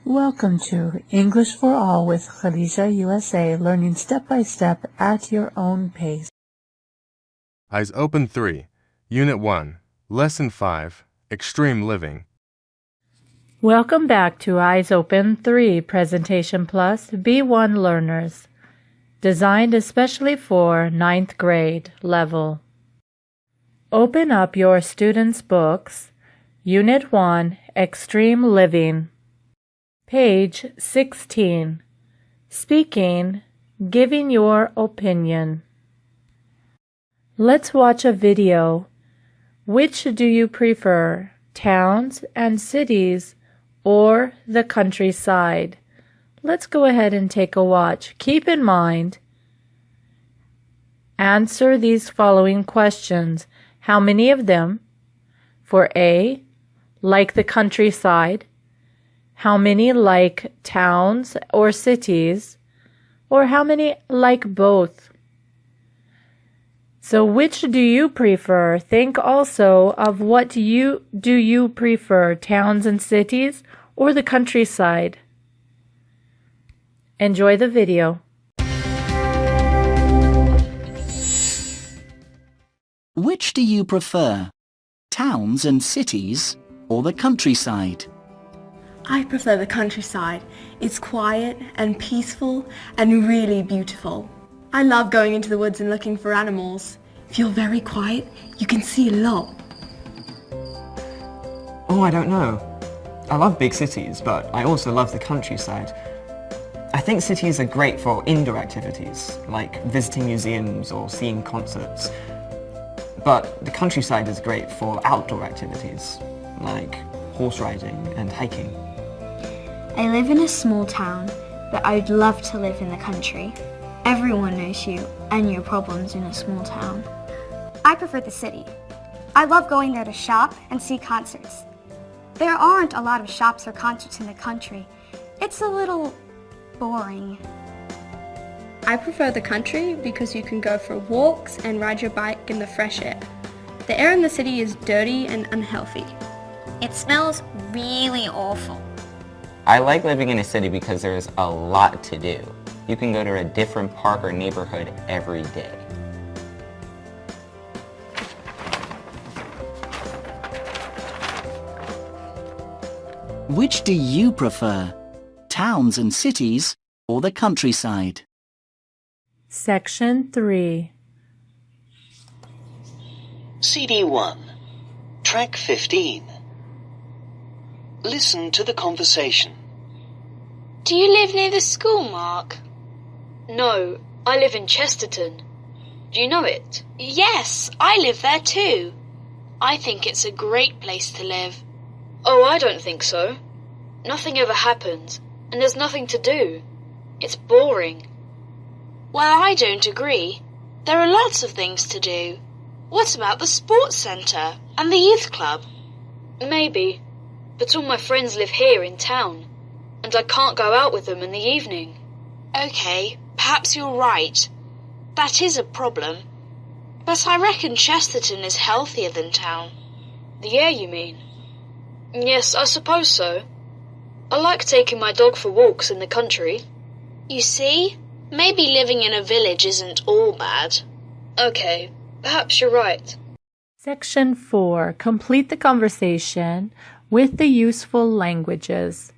Welcome to English for All with Khadija USA, learning step by step at your own pace. Eyes Open 3, Unit 1, Lesson 5, Extreme Living. Welcome back to Eyes Open 3 Presentation Plus B1 learners, designed especially for 9th grade level. Open up your students' books, Unit 1, Extreme Living. Page 16. Speaking, giving your opinion. Let's watch a video. Which do you prefer, towns and cities or the countryside? Let's go ahead and take a watch. Keep in mind, answer these following questions. How many of them? For A, like the countryside. How many like towns or cities? Or how many like both? So which do you prefer? Think also of what do you prefer, towns and cities or the countryside? Enjoy the video. Which do you prefer, towns and cities or the countryside? I prefer the countryside. It's quiet and peaceful and really beautiful. I love going into the woods and looking for animals. If you're very quiet, you can see a lot. Oh, I don't know. I love big cities, but I also love the countryside. I think cities are great for indoor activities, like visiting museums or seeing concerts. But the countryside is great for outdoor activities, like horse riding and hiking. I live in a small town, but I'd love to live in the country. Everyone knows you and your problems in a small town. I prefer the city. I love going there to shop and see concerts. There aren't a lot of shops or concerts in the country. It's a little boring. I prefer the country because you can go for walks and ride your bike in the fresh air. The air in the city is dirty and unhealthy. It smells really awful. I like living in a city because there's a lot to do. You can go to a different park or neighborhood every day. Which do you prefer, towns and cities or the countryside? Section 3. CD 1, Track 15. Listen to the conversation. Do you live near the school, Mark? No, I live in Chesterton. Do you know it? Yes, I live there too. I think it's a great place to live. Oh, I don't think so. Nothing ever happens, and there's nothing to do. It's boring. Well, I don't agree. There are lots of things to do. What about the sports centre and the youth club? Maybe, but all my friends live here in town, and I can't go out with them in the evening. Okay, perhaps you're right. That is a problem. But I reckon Chesterton is healthier than town. The air, you mean? Yes, I suppose so. I like taking my dog for walks in the country. You see, maybe living in a village isn't all bad. Okay, perhaps you're right. Section 4. Complete the conversation with the useful languages.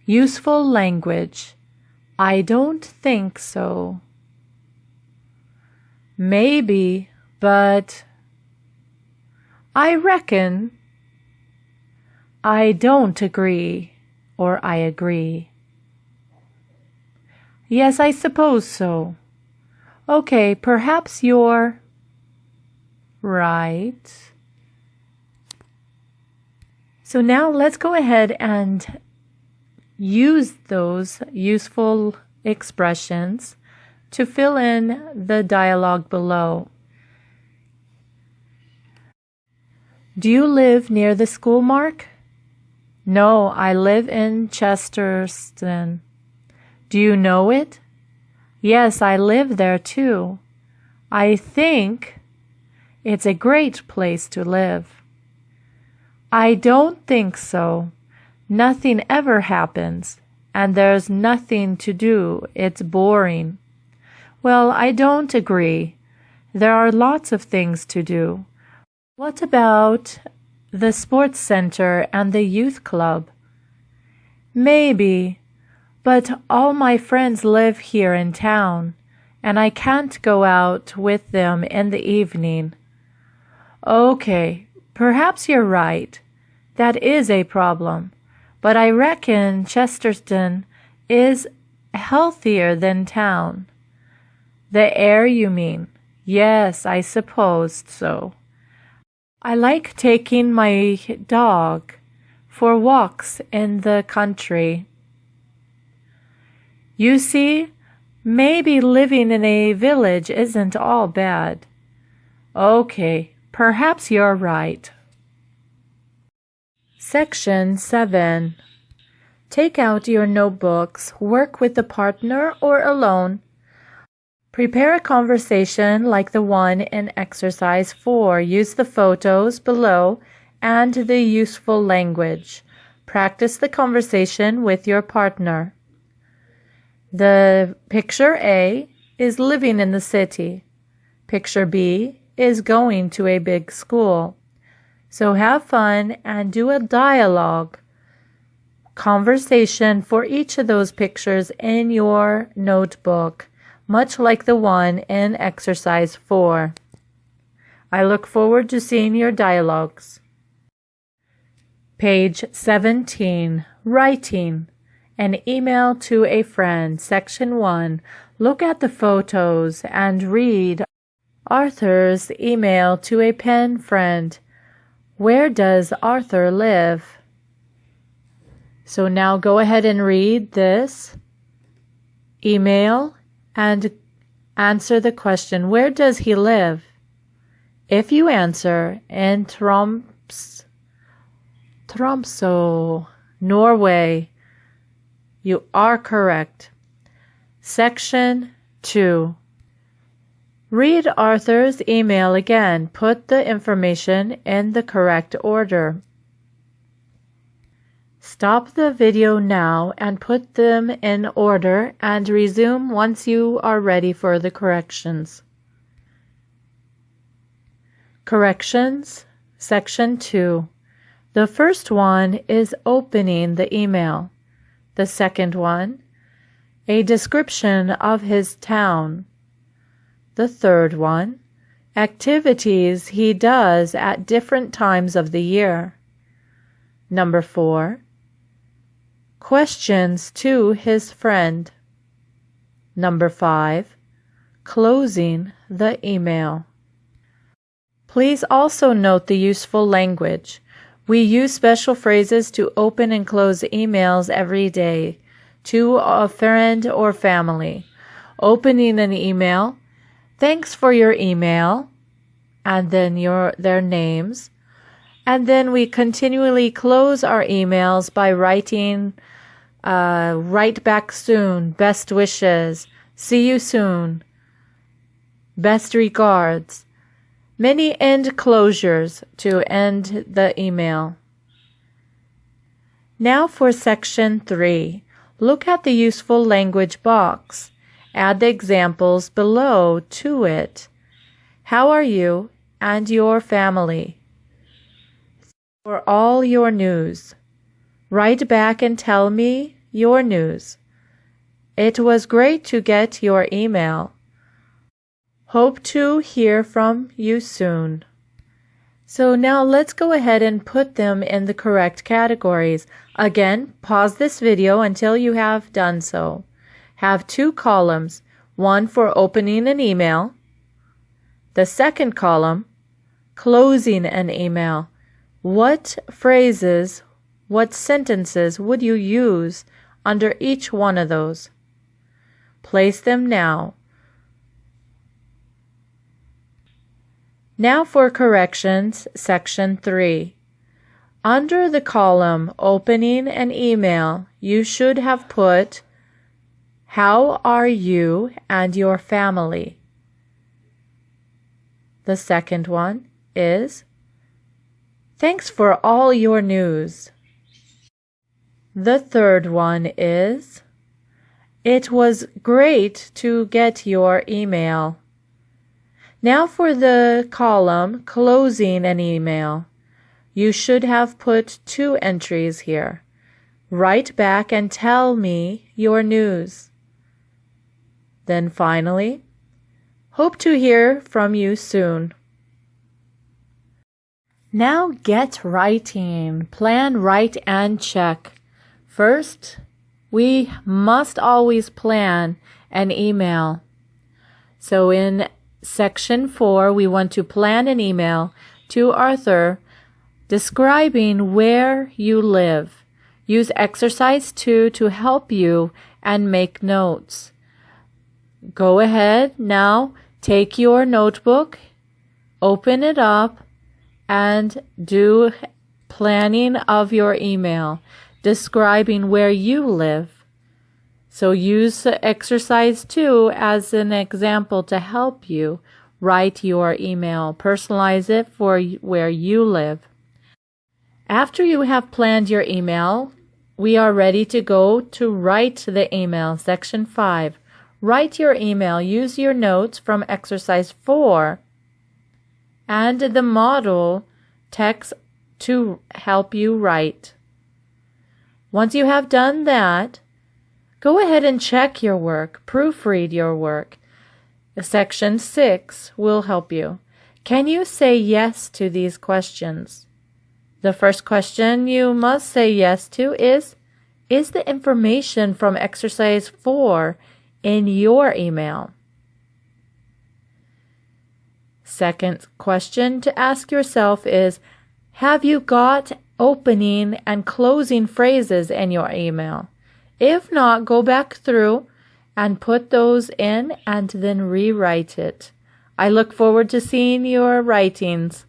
Useful language. I don't think so. Maybe, but I reckon. I don't agree, or I agree. Yes, I suppose so. Okay, perhaps you're right. So now let's go ahead and use those useful expressions to fill in the dialogue below. Do you live near the school, Mark? No, I live in Chesterton. Do you know it? Yes, I live there too. I think it's a great place to live. I don't think so. Nothing ever happens, and there's nothing to do. It's boring. Well, I don't agree. There are lots of things to do. What about the sports center and the youth club? Maybe, but all my friends live here in town, and I can't go out with them in the evening. Okay, perhaps you're right. That is a problem, but I reckon Chesterton is healthier than town. The air, you mean? Yes, I suppose so. I like taking my dog for walks in the country. You see, maybe living in a village isn't all bad. Okay, perhaps you're right. Section 7. Take out your notebooks. Work with a partner or alone. Prepare a conversation like the one in exercise 4. Use the photos below and the useful language. Practice the conversation with your partner. The picture A is living in the city. Picture B is going to a big school. So have fun and do a dialogue conversation for each of those pictures in your notebook, much like the one in exercise 4. I look forward to seeing your dialogues. Page 17. Writing. An email to a friend. Section 1. Look at the photos and read Arthur's email to a pen friend. Where does Arthur live? So now go ahead and read this email and answer the question, where does he live? If you answer in Tromsø, Norway, you are correct. Section 2. Read Arthur's email again. Put the information in the correct order. Stop the video now and put them in order and resume once you are ready for the corrections. Corrections, Section 2. The first one is opening the email. The second one, a description of his town. The third one, activities he does at different times of the year. Number 4, questions to his friend. Number 5, closing the email. Please also note the useful language. We use special phrases to open and close emails every day to a friend or family. Opening an email, thanks for your email, and then their names. And then we continually close our emails by writing, write back soon, best wishes, see you soon, best regards. Many end closures to end the email. Now for Section 3. Look at the useful language box. Add the examples below to it. How are you and your family? For all your news. Write back and tell me your news. It was great to get your email. Hope to hear from you soon. So now let's go ahead and put them in the correct categories. Again, pause this video until you have done so. Have 2 columns, one for opening an email. The second column, closing an email. What phrases, what sentences would you use under each one of those? Place them now. Now for corrections, Section 3. Under the column opening an email, you should have put, how are you and your family? The second one is, thanks for all your news. The third one is, it was great to get your email. Now for the column closing an email. You should have put 2 entries here. Write back and tell me your news. Then finally, hope to hear from you soon. Now get writing. Plan, write, and check. First, we must always plan an email. So in section 4, we want to plan an email to Arthur describing where you live. Use exercise 2 to help you and make notes. Go ahead now, take your notebook, open it up, and do planning of your email, describing where you live. So use exercise 2 as an example to help you write your email. Personalize it for where you live. After you have planned your email, we are ready to go to write the email. Section 5. Write your email. Use your notes from exercise 4 and the model text to help you write. Once you have done that, go ahead and check your work. Proofread your work. Section 6 will help you. Can you say yes to these questions? The first question you must say yes to is the information from exercise 4 in your email? Second question to ask yourself is, have you got opening and closing phrases in your email? If not, go back through and put those in and then rewrite it. I look forward to seeing your writings.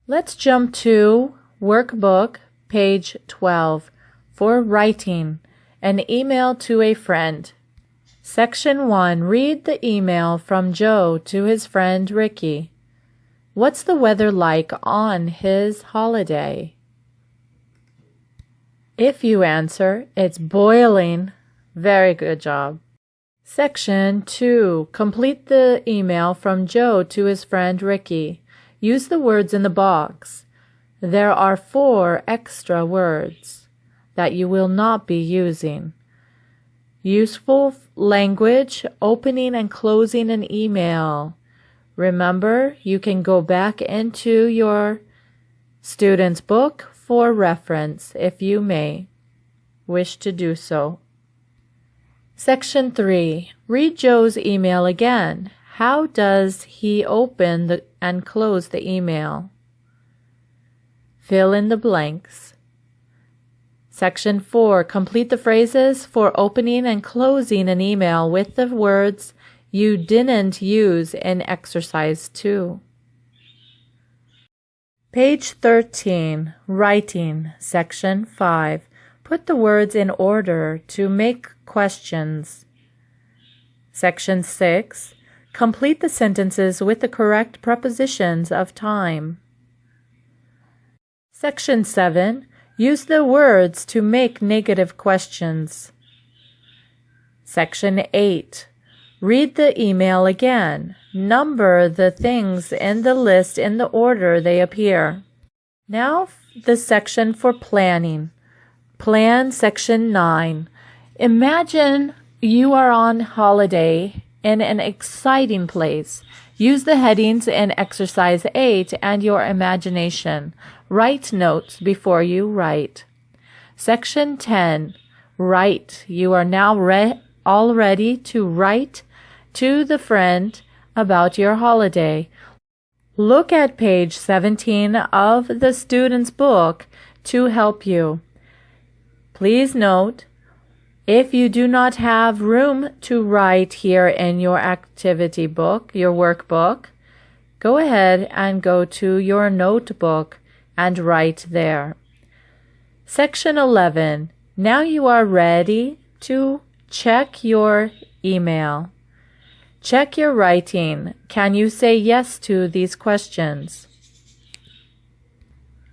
Let's jump to workbook, page 12, for writing an email to a friend. Section 1. Read the email from Joe to his friend Ricky. What's the weather like on his holiday? If you answer, it's boiling. Very good job. Section 2. Complete the email from Joe to his friend Ricky. Use the words in the box. There are 4 extra words that you will not be using. Useful language, opening and closing an email. Remember, you can go back into your student's book for reference if you may wish to do so. Section 3. Read Joe's email again. How does he open and close the email? Fill in the blanks. Section 4. Complete the phrases for opening and closing an email with the words you didn't use in exercise 2. Page 13. Writing. Section 5. Put the words in order to make questions. Section 6. Complete the sentences with the correct prepositions of time. Section 7. Use the words to make negative questions. Section 8. Read the email again. Number the things in the list in the order they appear. Now the section for planning. Plan section 9. Imagine you are on holiday in an exciting place. Use the headings in exercise 8 and your imagination. Write notes before you write. Section 10. Write. You are now all ready to write to the friend about your holiday. Look at page 17 of the student's book to help you. Please note, if you do not have room to write here in your activity book, your workbook, go ahead and go to your notebook and write there. Section 11. Now you are ready to check your email. Check your writing. Can you say yes to these questions?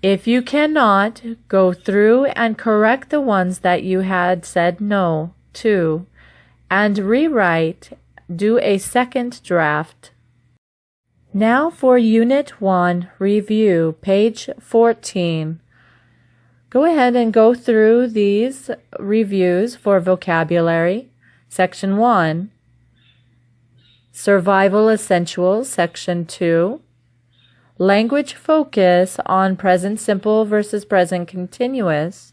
If you cannot, go through and correct the ones that you had said no to, and rewrite, do a second draft. Now for Unit 1 review, page 14. Go ahead and go through these reviews for vocabulary. Section 1, Survival Essentials, Section 2, Language Focus on Present Simple versus Present Continuous,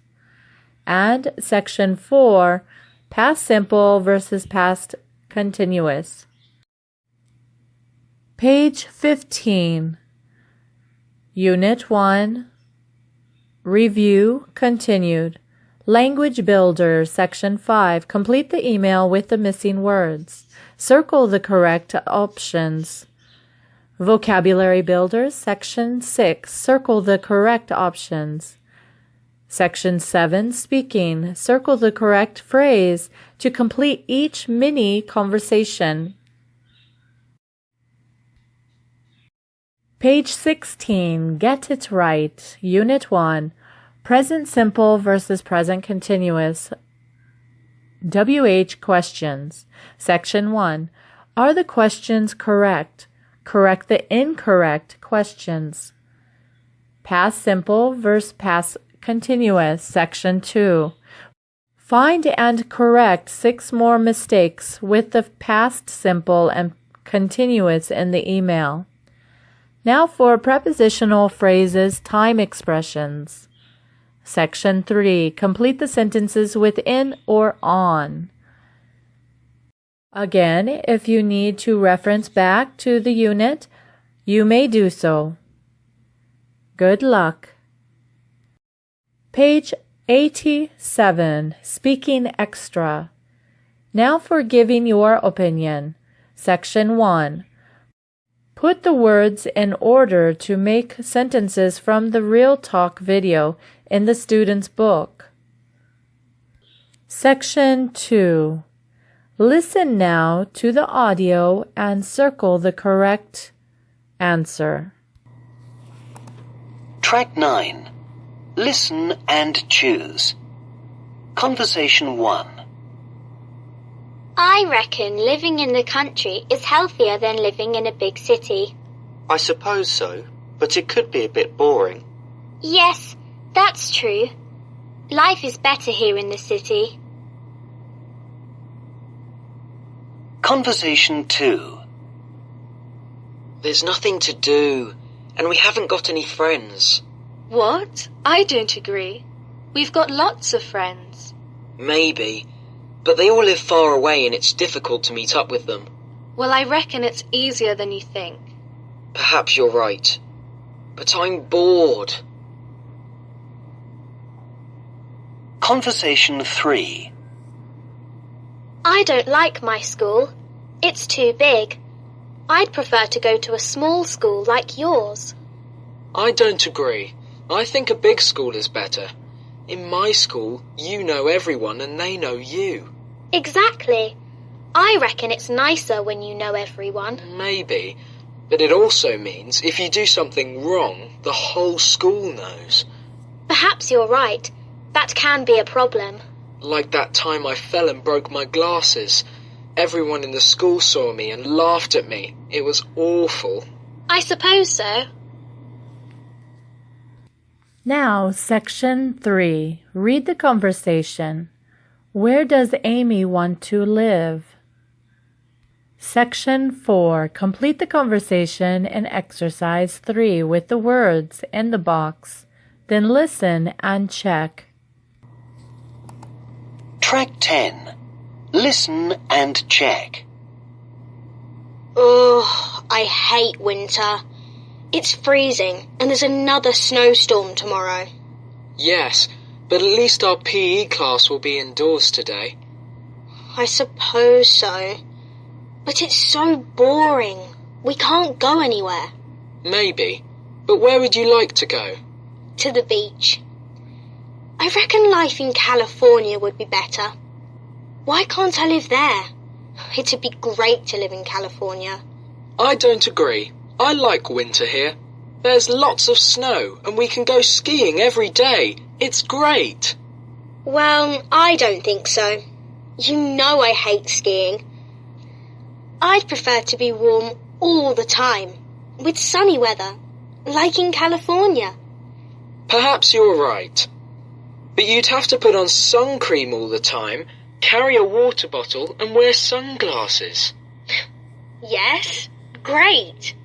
and Section 4, Past Simple versus Past Continuous. Page 15, Unit 1, Review Continued. Language Builder, Section 5. Complete the email with the missing words. Circle the correct options. Vocabulary Builder, Section 6. Circle the correct options. Section 7. Speaking. Circle the correct phrase to complete each mini conversation. Page 16. Get it right. Unit 1. Present simple versus present continuous. WH questions. Section 1. Are the questions correct? Correct the incorrect questions. Past simple versus past continuous. Section 2. Find and correct 6 more mistakes with the past simple and continuous in the email. Now for prepositional phrases, time expressions. Section 3. Complete the sentences with in or on. Again, if you need to reference back to the unit, you may do so. Good luck. Page 87. Speaking extra. Now for giving your opinion. Section 1. Put the words in order to make sentences from the Real Talk video in the student's book. Section 2. Listen now to the audio and circle the correct answer. Track 9. Listen and choose. Conversation 1. I reckon living in the country is healthier than living in a big city. I suppose so, but it could be a bit boring. Yes, that's true. Life is better here in the city. Conversation 2. There's nothing to do, and we haven't got any friends. What? I don't agree. We've got lots of friends. Maybe, but they all live far away and it's difficult to meet up with them. Well, I reckon it's easier than you think. Perhaps you're right, but I'm bored. Conversation 3. I don't like my school. It's too big. I'd prefer to go to a small school like yours. I don't agree. I think a big school is better. In my school, you know everyone and they know you. Exactly. I reckon it's nicer when you know everyone. Maybe, but it also means if you do something wrong, the whole school knows. Perhaps you're right. That can be a problem. Like that time I fell and broke my glasses. Everyone in the school saw me and laughed at me. It was awful. I suppose so. Now, Section 3. Read the conversation. Where does Amy want to live? Section 4. Complete the conversation in Exercise 3 with the words in the box. Then listen and check. Track 10. Listen and check. Oh, I hate winter. It's freezing and there's another snowstorm tomorrow. Yes, but at least our PE class will be indoors today. I suppose so. But it's so boring. We can't go anywhere. Maybe, but where would you like to go? To the beach. I reckon life in California would be better. Why can't I live there? It'd be great to live in California. I don't agree. I like winter here. There's lots of snow and we can go skiing every day. It's great. Well, I don't think so. You know I hate skiing. I'd prefer to be warm all the time, with sunny weather, like in California. Perhaps you're right. But you'd have to put on sun cream all the time, carry a water bottle and wear sunglasses. Yes, great.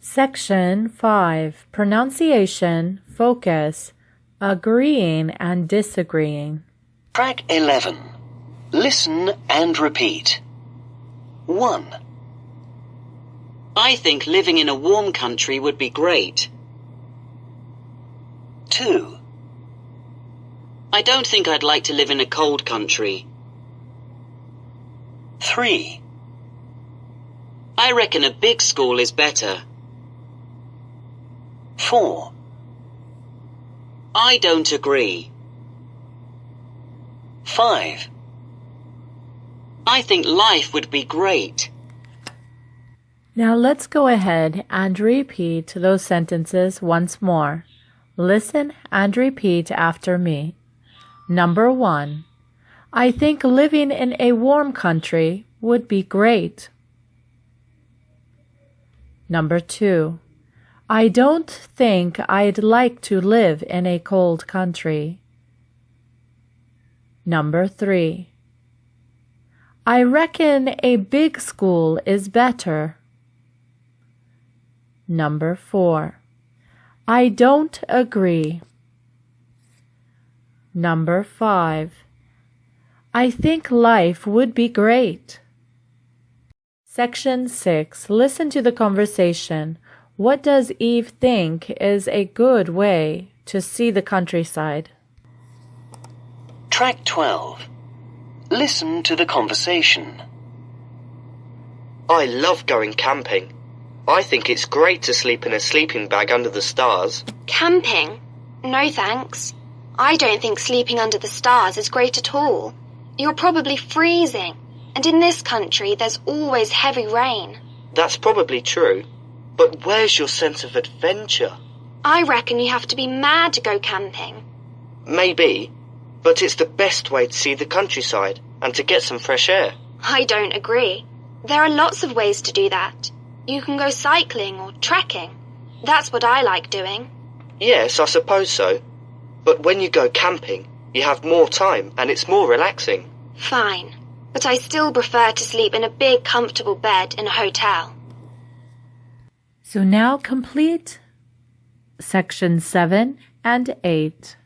Section 5. Pronunciation, focus, agreeing and disagreeing. Track 11. Listen and repeat. 1. I think living in a warm country would be great. 2. I don't think I'd like to live in a cold country. 3. I reckon a big school is better. 4. I don't agree. 5. I think life would be great. Now let's go ahead and repeat those sentences once more. Listen and repeat after me. Number 1. I think living in a warm country would be great. Number 2. I don't think I'd like to live in a cold country. Number 3. I reckon a big school is better. Number 4. I don't agree. Number 5. I think life would be great. Section 6. Listen to the conversation. What does Eve think is a good way to see the countryside? Track 12. Listen to the conversation. I love going camping. I think it's great to sleep in a sleeping bag under the stars. Camping? No thanks. I don't think sleeping under the stars is great at all. You're probably freezing, and in this country there's always heavy rain. That's probably true, but where's your sense of adventure? I reckon you have to be mad to go camping. Maybe, but it's the best way to see the countryside and to get some fresh air. I don't agree. There are lots of ways to do that. You can go cycling or trekking. That's what I like doing. Yes, I suppose so. But when you go camping, you have more time and it's more relaxing. Fine, but I still prefer to sleep in a big, comfortable bed in a hotel. So now complete Section 7 and 8.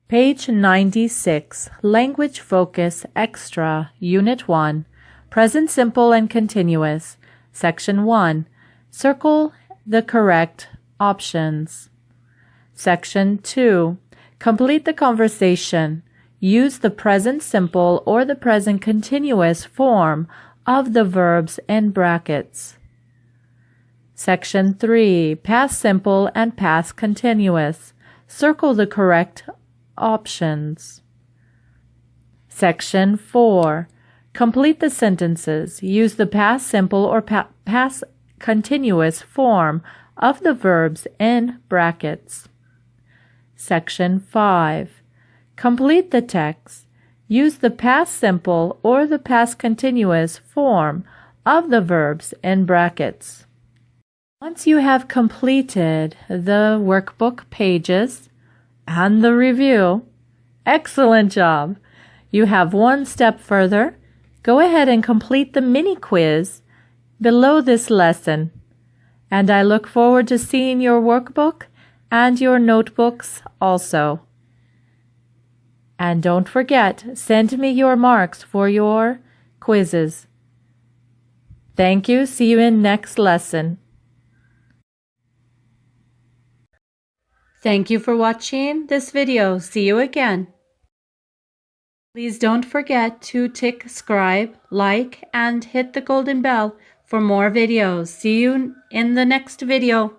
Page 96, Language Focus Extra, Unit 1, Present Simple and Continuous. Section 1. Circle the correct options. Section 2. Complete the conversation. Use the present simple or the present continuous form of the verbs in brackets. Section 3. Past simple and past continuous. Circle the correct options. Section 4. Complete the sentences. Use the past simple or past continuous form of the verbs in brackets. Section 5. Complete the text. Use the past simple or the past continuous form of the verbs in brackets. Once you have completed the workbook pages and the review, excellent job! You have one step further. Go ahead and complete the mini quiz below this lesson. And I look forward to seeing your workbook and your notebooks also. And don't forget, send me your marks for your quizzes. Thank you. See you in next lesson. Thank you for watching this video. See you again. Please don't forget to tick subscribe, like, and hit the golden bell for more videos. See you in the next video.